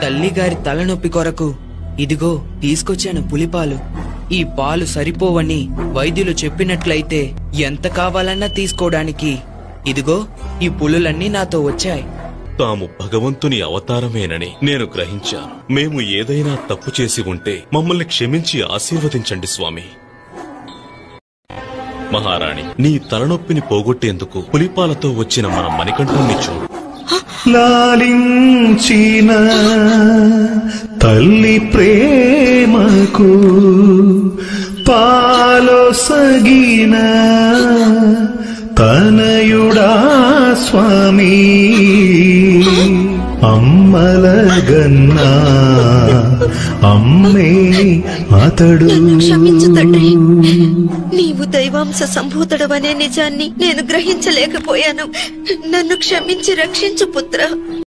తల్లిగారి తలనొప్పి కొరకు ఇదిగో తీసుకొచ్చాను పులిపాలు. ఈ పాలు సరిపోవని వైద్యులు చెప్పినట్లయితే ఎంత కావాలన్నా తీసుకోవడానికి ఇదిగో ఈ పులులన్నీ నాతో వచ్చాయి. తాము భగవంతుని అవతారమేనని నేను గ్రహించాను. మేము ఏదైనా తప్పు చేసి ఉంటే మమ్మల్ని క్షమించి ఆశీర్వదించండి స్వామి. మహారాణి, నీ తలనొప్పిని పోగొట్టేందుకు పులిపాలతో వచ్చిన మన మణికంఠుణ్ణి చూడు. లాలించిన తల్లి ప్రేమకు పాలొసగిన తనయుడా స్వామి, అమ్మలగన్నా అమ్మే అతడు. క్షమించు తండ్రి, నీవు దైవాంశ సంభూతుడవనే నిజాన్ని నేను గ్రహించలేకపోయాను. నన్ను క్షమించి రక్షించు పుత్ర.